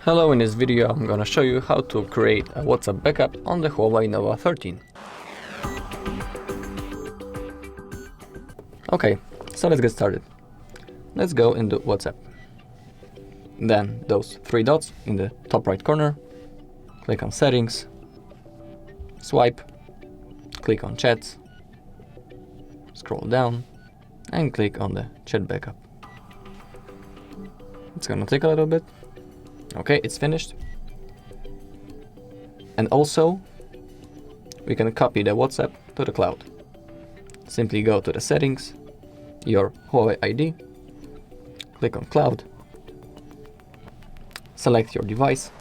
Hello, in this video I'm gonna show you how to create a WhatsApp backup on the Huawei Nova 13. Okay, so let's get started. Let's go into WhatsApp. Then those three dots in the top right corner, click on Settings, swipe, click on Chats, scroll down and click on the Chat Backup. It's gonna take a little bit. Okay, it's finished. And also, we can copy the WhatsApp to the cloud. Simply go to the settings, your Huawei ID, click on cloud, select your device,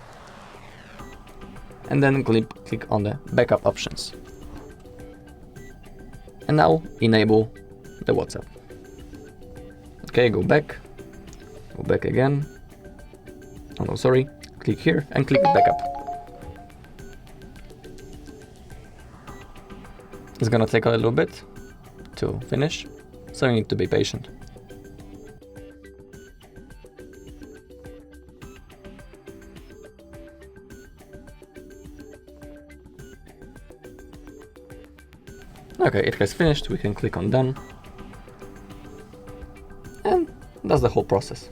and then click on the backup options. And now enable the WhatsApp. Okay, go back again. Oh no, sorry, click here and click backup. It's gonna take a little bit to finish, so you need to be patient. Okay, it has finished, we can click on done. And that's the whole process.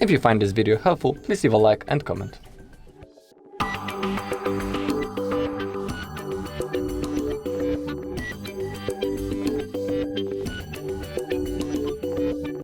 If you find this video helpful, please leave a like and comment.